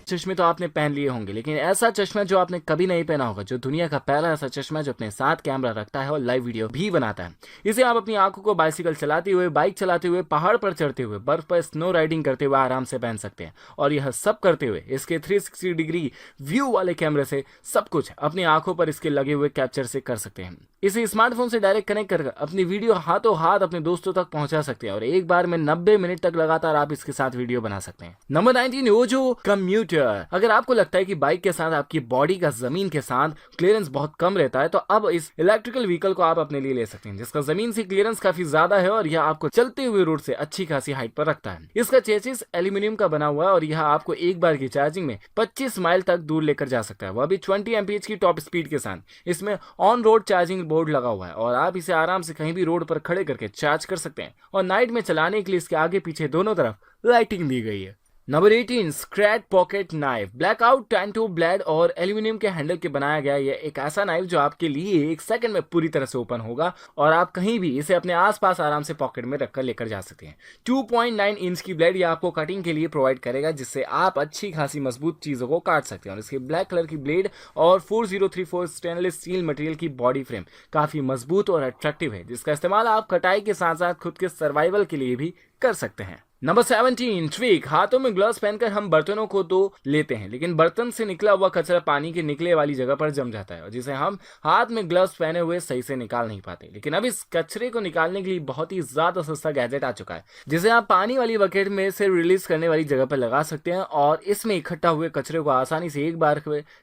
चश्मे तो आपने पहन लिए होंगे, लेकिन ऐसा चश्मा जो आपने कभी नहीं पहना होगा, जो दुनिया का पहला ऐसा चश्मा जो अपने साथ कैमरा रखता है और लाइव वीडियो भी बनाता है। इसे आप अपनी आंखों को बाइसिकल चलाते हुए, बाइक चलाते हुए, पहाड़ पर चढ़ते हुए, बर्फ पर स्नो राइडिंग करते हुए आराम से पहन सकते हैं। और यह सब करते हुए इसके 360 डिग्री व्यू वाले कैमरे से सब कुछ अपनी आंखों पर इसके लगे हुए कैप्चर से कर सकते हैं। इसे स्मार्टफोन से डायरेक्ट कनेक्ट कर अपनी वीडियो हाथों हाथ अपने दोस्तों तक पहुंचा सकते हैं और एक बार में 90 मिनट तक लगातार आप इसके साथ वीडियो बना सकते हैं। Number 19, Ojo commuter. अगर आपको लगता है कि बाइक के साथ आपकी बॉडी का जमीन के साथ क्लियरेंस बहुत कम रहता है, तो अब इस इलेक्ट्रिकल व्हीकल को आप अपने लिए ले सकते हैं, जिसका जमीन से क्लियरेंस काफी ज्यादा है और यह आपको चलते हुए रोड से अच्छी खासी हाइट पर रखता है। इसका चेसिस एल्यूमिनियम का बना हुआ है और यह आपको एक बार की चार्जिंग में 25 माइल तक दूर लेकर जा सकता है, वह भी 20 एमपीएच की टॉप स्पीड के साथ। इसमें ऑन रोड चार्जिंग बोर्ड लगा हुआ है और आप इसे आराम से कहीं भी रोड पर खड़े करके चार्ज कर सकते हैं और नाइट में चलाने के लिए इसके आगे पीछे दोनों तरफ लाइटिंग दी गई है। Number 18, scratch pocket knife. Blackout tanto blade और एल्यूमिनियम के हैंडल के बनाया गया यह एक ऐसा नाइफ जो आपके लिए 1 सेकंड में पूरी तरह से ओपन होगा और आप कहीं भी इसे अपने आसपास आराम से पॉकेट में रखकर लेकर जा सकते हैं। 2.9 इंच की ब्लेड यह आपको कटिंग के लिए प्रोवाइड करेगा, जिससे आप अच्छी खासी मजबूत चीजों को काट सकते हैं। और इसके ब्लैक कलर की ब्लेड और 4034 स्टेनलेस स्टील मटेरियल की बॉडी फ्रेम काफी मजबूत और अट्रैक्टिव है, जिसका इस्तेमाल आप कटाई के साथ साथ खुद के सर्वाइवल के लिए भी कर सकते हैं। Number 17, tweak. हाथों में ग्लव्स पहनकर हम बर्तनों को तो लेते हैं, लेकिन बर्तन से निकला हुआ कचरा पानी के निकले वाली जगह पर जम जाता है और जिसे हम हाथ में ग्लव्स पहने हुए सही से निकाल नहीं पाते। लेकिन अब इस कचरे को निकालने के लिए बहुत ही ज्यादा सस्ता गैजेट आ चुका है, जिसे आप पानी वाली बकेट में से रिलीज करने वाली जगह पर लगा सकते हैं और इसमें इकट्ठा हुए कचरे को आसानी से एक बार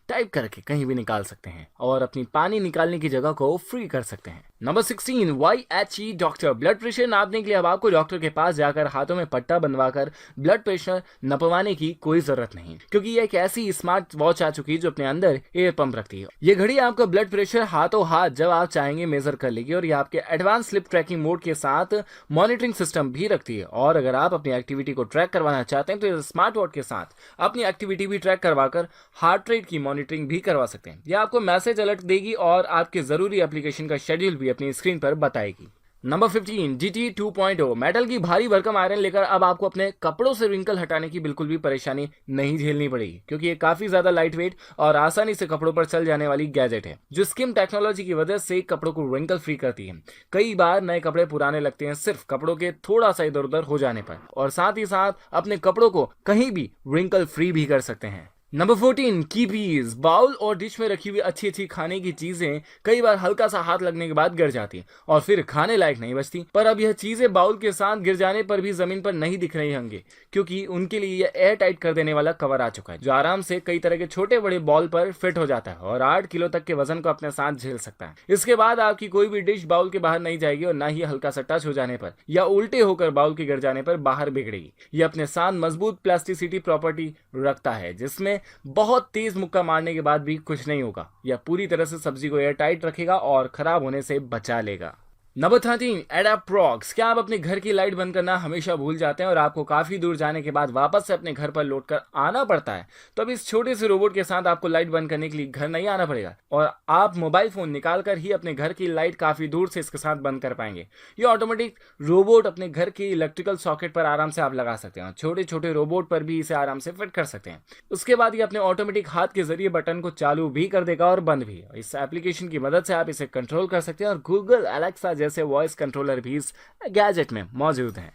टाइप करके कहीं भी निकाल सकते हैं और अपनी पानी निकालने की जगह को फ्री कर सकते हैं। Number 16, YHE doctor. Blood pressure नापने के लिए अब आपको डॉक्टर के पास जाकर हाथों में पट्टा बनवाकर ब्लड प्रेशर नपवाने की कोई जरूरत नहीं, क्योंकि यह एक ऐसी स्मार्ट वॉच आ चुकी है जो अपने अंदर एयर पंप रखती है। यह घड़ी आपका ब्लड प्रेशर हाथों हाथ जब आप चाहेंगे मेजर कर लेगी और यह आपके एडवांस स्लिप ट्रैकिंग मोड के साथ मॉनिटरिंग सिस्टम भी रखती है। और अगर आप अपनी एक्टिविटी को ट्रैक करवाना चाहते हैं तो इस स्मार्ट वॉच के साथ अपनी एक्टिविटी भी ट्रैक करवाकर हार्ट रेट की मॉनिटरिंग भी करवा सकते हैं। यह आपको मैसेज अलर्ट देगी और आपके जरूरी एप्लीकेशन का शेड्यूल भी अपनी स्क्रीन पर बताएगी। Number 15, GT 2.0। मेटल की भारी भरकम आयरन लेकर अब आपको अपने कपड़ों से रिंकल हटाने की बिल्कुल भी परेशानी नहीं झेलनी पड़ेगी, क्योंकि ये काफी ज्यादा लाइट वेट और आसानी से कपड़ों पर चल जाने वाली गैजेट है, जो स्किम टेक्नोलॉजी की वजह से कपड़ों को रिंकल फ्री करती है। कई बार नए कपड़े पुराने लगते हैं सिर्फ कपड़ों के थोड़ा सा इधर उधर हो जाने पर, और साथ ही साथ अपने कपड़ों को कहीं भी रिंकल फ्री भी कर सकते हैं। नंबर 14, कीपीज। बाउल और डिश में रखी हुई अच्छी अच्छी खाने की चीजें कई बार हल्का सा हाथ लगने के बाद गिर जाती और फिर खाने लायक नहीं बचती, पर अब यह चीजें बाउल के साथ गिर जाने पर भी जमीन पर नहीं दिख रही होंगी, क्योंकि उनके लिए यह एयर टाइट कर देने वाला कवर आ चुका है, जो आराम से कई तरह के छोटे बड़े बॉल पर फिट हो जाता है और 8 किलो तक के वजन को अपने साथ झेल सकता है। इसके बाद आपकी कोई भी डिश बाउल के बाहर नहीं जाएगी और ना ही हल्का सा टच हो जाने पर या उल्टे होकर बाउल के गिर जाने पर बाहर बिगड़ेगी। यह अपने साथ मजबूत प्लास्टिसिटी प्रॉपर्टी रखता है, जिसमें बहुत तेज मुक्का मारने के बाद भी कुछ नहीं होगा। यह पूरी तरह से सब्जी को एयर टाइट रखेगा और खराब होने से बचा लेगा। नंबर 13, एडाप्टरॉक्स। क्या आप अपने घर की लाइट बंद करना हमेशा भूल जाते हैं और आपको काफी दूर जाने के बाद वापस से अपने घर पर लौट कर आना पड़ता है? तो अब इस छोटे से रोबोट के साथ आपको लाइट बंद करने के लिए घर नहीं आना पड़ेगा और आप मोबाइल फोन निकाल कर ही अपने घर की लाइट काफी दूर से इसके साथ बंद कर पाएंगे। ये ऑटोमेटिक रोबोट अपने घर के इलेक्ट्रिकल सॉकेट पर आराम से आप लगा सकते हैं, छोटे छोटे रोबोट पर भी इसे आराम से फिट कर सकते हैं। उसके बाद ये अपने ऑटोमेटिक हाथ के जरिए बटन को चालू भी कर देगा और बंद भी। इस एप्लीकेशन की मदद से आप इसे कंट्रोल कर सकते हैं और गूगल एलेक्सा जैसे वॉइस कंट्रोलर भी इस गैजेट में मौजूद हैं।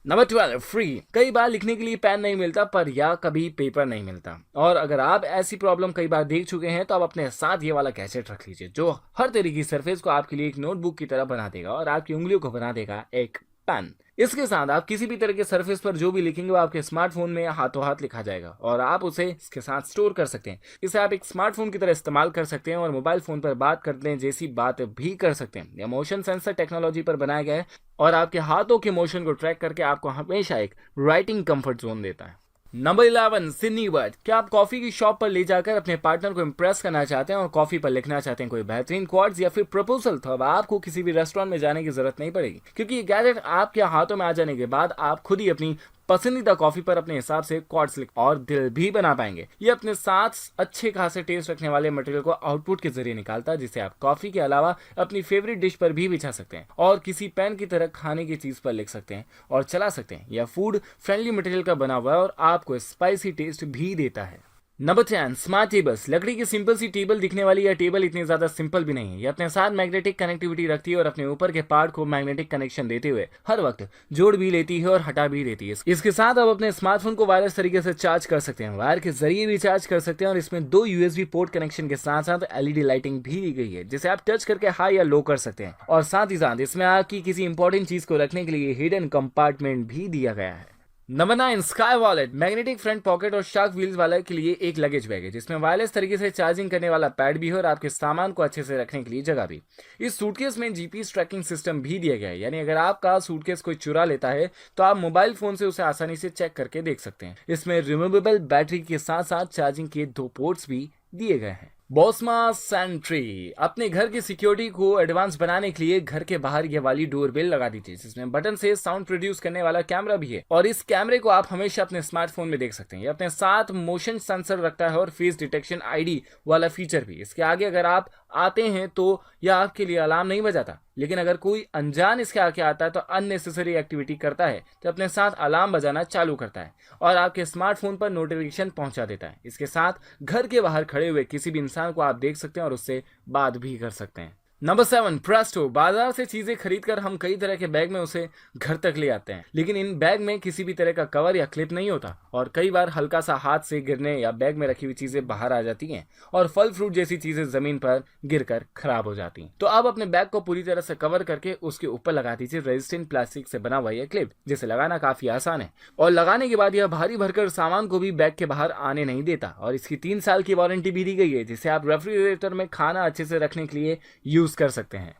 Number 12, free. कई बार लिखने के लिए पेन नहीं मिलता पर या कभी पेपर नहीं मिलता, और अगर आप ऐसी प्रॉब्लम कई बार देख चुके हैं तो आप अपने साथ ये वाला गैजेट रख लीजिए, जो हर तरह की सरफेस को आपके लिए एक नोटबुक की तरह बना देगा और आपकी उंगलियों को बना देगा एक पेन। इसके साथ आप किसी भी तरह के सरफेस पर जो भी लिखेंगे वो आपके स्मार्टफोन में हाथों हाथ लिखा जाएगा और आप उसे इसके साथ स्टोर कर सकते हैं। इसे आप एक स्मार्टफोन की तरह इस्तेमाल कर सकते हैं और मोबाइल फोन पर बात करने जैसी बात भी कर सकते हैं। यह मोशन सेंसर टेक्नोलॉजी पर बनाया गया है और आपके हाथों के मोशन को ट्रैक करके आपको हमेशा एक राइटिंग कंफर्ट जोन देता है। Number 11, Sydney word. क्या आप कॉफी की शॉप पर ले जाकर अपने पार्टनर को इंप्रेस करना चाहते हैं और कॉफी पर लिखना चाहते हैं कोई बेहतरीन क्वार्ट्स या फिर प्रपोजल? तो अब आपको किसी भी रेस्टोरेंट में जाने की जरूरत नहीं पड़ेगी, क्योंकि ये गैजेट आपके हाथों में आ जाने के बाद आप खुद ही अपनी पसंदीदा कॉफी पर अपने हिसाब से क्वार्ट्स लिख और दिल भी बना पाएंगे। ये अपने साथ अच्छे खासे टेस्ट रखने वाले मटेरियल को आउटपुट के जरिए निकालता है, जिसे आप कॉफी के अलावा अपनी फेवरेट डिश पर भी बिछा सकते हैं और किसी पेन की तरह खाने की चीज पर लिख सकते हैं और चला सकते हैं। यह फूड फ्रेंडली मटेरियल का बना हुआ है और आपको स्पाइसी टेस्ट भी देता है। Number 10 smart tables. लकड़ी की सिंपल सी टेबल दिखने वाली यह टेबल इतनी ज्यादा सिंपल भी नहीं है। ये अपने साथ मैग्नेटिक कनेक्टिविटी रखती है और अपने ऊपर के पार्ट को मैग्नेटिक कनेक्शन देते हुए हर वक्त जोड़ भी लेती है और हटा भी देती है। इसके साथ आप अपने स्मार्टफोन को वायरलेस तरीके से चार्ज कर सकते हैं, वायर के जरिए भी चार्ज कर सकते हैं और इसमें 2 यूएसबी पोर्ट कनेक्शन के साथ साथ एलईडी लाइटिंग भी दी गई है जिसे आप टच करके हाई या लो कर सकते हैं। और साथ ही साथ इसमें आपकी किसी इंपॉर्टेंट चीज को रखने के लिए हिडन कंपार्टमेंट भी दिया गया है। Number 9 sky wallet. Magnetic front pocket और शार्क व्हील्स वाले के लिए एक लगेज बैग है जिसमें वायरलेस तरीके से चार्जिंग करने वाला पैड भी है और आपके सामान को अच्छे से रखने के लिए जगह भी। इस सूटकेस में जीपीएस ट्रैकिंग सिस्टम भी दिया गया है, यानी अगर आपका सूटकेस कोई चुरा लेता है तो आप मोबाइल फोन से उसे आसानी से चेक करके देख सकते हैं। इसमें रिमूवेबल बैटरी के साथ साथ चार्जिंग के 2 पोर्ट्स भी दिए गए हैं। बॉस्मा सेंट्री। अपने घर की सिक्योरिटी को एडवांस बनाने के लिए घर के बाहर ये वाली डोरबेल लगा दी थी जिसमें बटन से साउंड प्रोड्यूस करने वाला कैमरा भी है और इस कैमरे को आप हमेशा अपने स्मार्टफोन में देख सकते हैं। ये अपने साथ मोशन सेंसर रखता है और फेस डिटेक्शन आईडी वाला फीचर भी। इसके आगे अगर आप आते हैं तो यह आपके लिए अलार्म नहीं बजाता, लेकिन अगर कोई अनजान इसके आगे आता है तो अननेसेसरी एक्टिविटी करता है तो अपने साथ अलार्म बजाना चालू करता है और आपके स्मार्टफोन पर नोटिफिकेशन पहुंचा देता है। इसके साथ घर के बाहर खड़े हुए किसी भी इंसान को आप देख सकते हैं और उससे बात भी कर सकते हैं। Number 7 Presto. बाजार से चीजें खरीदकर हम कई तरह के बैग में उसे घर तक ले आते हैं, लेकिन इन बैग में किसी भी तरह का कवर या क्लिप नहीं होता और कई बार हल्का सा हाथ से गिरने या बैग में रखी हुई चीजें बाहर आ जाती हैं और फल फ्रूट जैसी चीजें जमीन पर गिरकर खराब हो जाती हैं। तो आप अपने बैग को पूरी तरह से कवर करके उसके ऊपर लगा दीजिए रेजिस्टेंट प्लास्टिक से बना हुआ यह क्लिप, जिसे लगाना काफी आसान है और लगाने के बाद यह भारी भरकर सामान को भी बैग के बाहर आने नहीं देता और इसकी 3 साल की वारंटी भी दी गई है जिसे आप रेफ्रिजरेटर में खाना अच्छे से रखने के लिए यूज कर सकते हैं।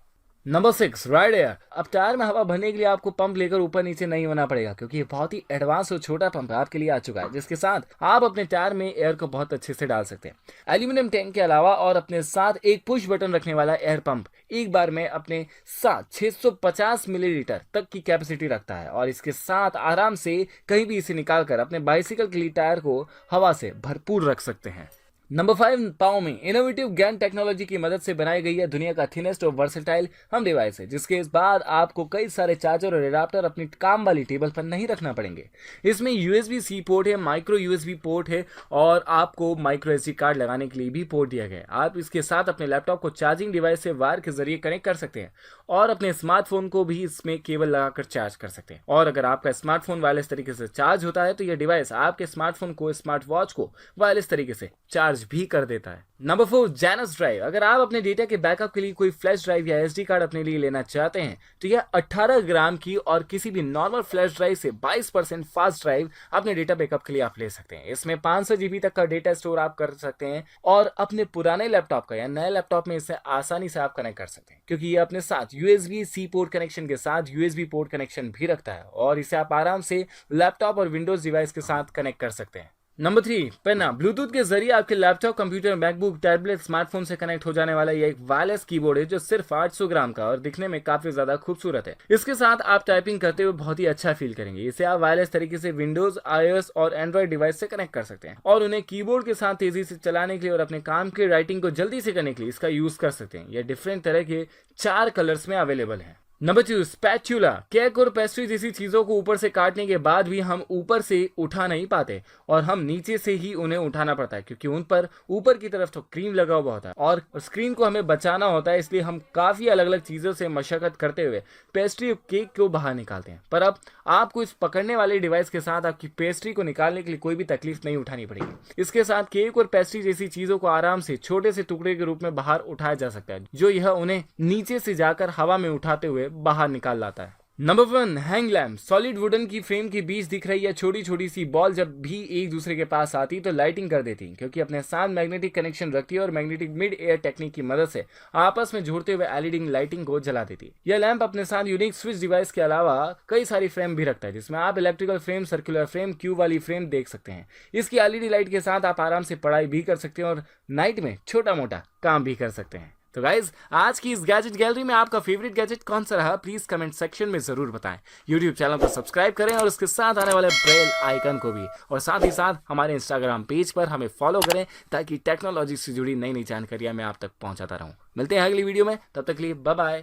Number 6 ride air. अब टायर में हवा भरने के लिए आपको पंप लेकर ऊपर नीचे नहीं होना पड़ेगा क्योंकि ये बहुत ही एडवांस और छोटा पंप आपके लिए आ चुका है जिसके साथ आप अपने टायर में एयर को बहुत अच्छे से डाल सकते हैं। एल्यूमिनियम टैंक के अलावा और अपने साथ एक पुश बटन रखने वाला एयर पंप एक बार में अपने साथ 650 मिलीलीटर तक की कैपेसिटी रखता है और इसके साथ आराम से कहीं भी इसे निकालकर अपने बाइसिकल के लिए टायर को हवा से भरपूर रख सकते हैं। Number 5 Xiaomi। Innovative GaN technology की मदद से बनाई गई है दुनिया का थिनेस्ट और वर्सेटाइल हम डिवाइस है जिसके बाद आपको कई सारे चार्जर और एडाप्टर अपनी काम वाली टेबल पर नहीं रखना पड़ेंगे। इसमें USB-C पोर्ट है, माइक्रो USB पोर्ट है और आपको माइक्रो SD कार्ड लगाने के लिए भी पोर्ट दिया गया है। आप इसके साथ अपने लैपटॉप को चार्जिंग डिवाइस से वायर के जरिए कनेक्ट कर सकते हैं और अपने स्मार्टफोन को भी इसमें केबल लगाकर चार्ज कर सकते हैं। और अगर आपका स्मार्टफोन वायरलेस तरीके से चार्ज होता है तो यह डिवाइस आपके स्मार्टफोन को, स्मार्ट वॉच को वायरलेस तरीके से चार्ज भी कर देता है। नंबर 4 जेनस ड्राइव। अगर आप अपने डेटा के बैकअप के लिए कोई फ्लैश ड्राइव या SD कार्ड अपने लिए लेना चाहते हैं तो यह 18 ग्राम की और किसी भी नॉर्मल फ्लैश ड्राइव से 22% फास्ट ड्राइव अपने डेटा बैकअप के लिए आप ले सकते हैं। इसमें 500 GB तक का डेटा स्टोर आप कर सकते हैं और अपने पुराने लैपटॉप का या नए लैपटॉप में इसे आसानी से आप कनेक्ट कर सकते हैं क्योंकि ये अपने साथ USB-C पोर्ट कनेक्शन के साथ USB पोर्ट कनेक्शन भी रखता है और इसे आप आराम से लैपटॉप और विंडोज डिवाइस के साथ कनेक्ट कर सकते हैं। नंबर 3 पेना। ब्लूटूथ के जरिए आपके laptop, computer, MacBook, tablet, smartphone से कनेक्ट हो जाने वाला यह एक वायरलेस कीबोर्ड है जो सिर्फ 800 ग्राम का और दिखने में काफी ज्यादा खूबसूरत है। इसके साथ आप टाइपिंग करते हुए बहुत ही अच्छा फील करेंगे। इसे आप वायरलेस तरीके से विंडोज, iOS और एंड्रॉइड डिवाइस से कनेक्ट कर सकते हैं और उन्हें कीबोर्ड के साथ तेजी से चलाने के लिए और अपने काम की राइटिंग को जल्दी से करने के लिए इसका यूज कर सकते हैं। यह डिफरेंट तरह के 4 कलर्स में अवेलेबल है। Number 2 spatula. केक और पेस्ट्री जैसी चीजों को ऊपर से काटने के बाद भी हम ऊपर से उठा नहीं पाते और हम नीचे से ही उन्हें उठाना पड़ता है क्योंकि उन पर ऊपर की तरफ तो क्रीम लगा हुआ होता है और स्क्रीन को हमें बचाना होता है, इसलिए हम काफी अलग अलग चीजों से मशक्कत करते हुए पेस्ट्री और केक को बाहर निकालते हैं। पर अब आपको इस पकड़ने वाले डिवाइस के साथ आपकी पेस्ट्री को निकालने के लिए कोई भी तकलीफ नहीं उठानी पड़ेगी। इसके साथ केक और पेस्ट्री जैसी चीजों को आराम से छोटे से टुकड़े के रूप में बाहर उठाया जा सकता है जो यह उन्हें नीचे से जाकर हवा में उठाते हुए बाहर निकाल लाता है। Number 1 hang lamp. Solid wooden की फ्रेम के बीच दिख रही है छोटी छोटी सी बॉल जब भी एक दूसरे के पास आती तो लाइटिंग कर देती क्योंकि अपने साथ मैग्नेटिक कनेक्शन रखती है और मैग्नेटिक मिड एयर टेक्निक की मदद से आपस में जोड़ते हुए एलईडी लाइटिंग को जला देती है। यह लैंप अपने साथ यूनिक स्विच डिवाइस के अलावा कई सारी फ्रेम भी रखता है जिसमें आप electrical frame, circular frame, Q वाली फ्रेम देख सकते हैं। इसकी एलईडी लाइट के साथ आप आराम से पढ़ाई भी कर सकते हैं और नाइट में छोटा मोटा काम भी कर सकते हैं। तो गाइज आज की इस गैजेट गैलरी में आपका फेवरेट गैजेट कौन सा रहा प्लीज कमेंट सेक्शन में जरूर बताएं। यूट्यूब चैनल को सब्सक्राइब करें और उसके साथ आने वाले बेल आइकन को भी, और साथ ही साथ हमारे इंस्टाग्राम पेज पर हमें फॉलो करें ताकि टेक्नोलॉजी से जुड़ी नई नई जानकारियां मैं आप तक पहुंचाता रहूं। मिलते हैं अगली वीडियो में, तब तक के लिए बाय बाय।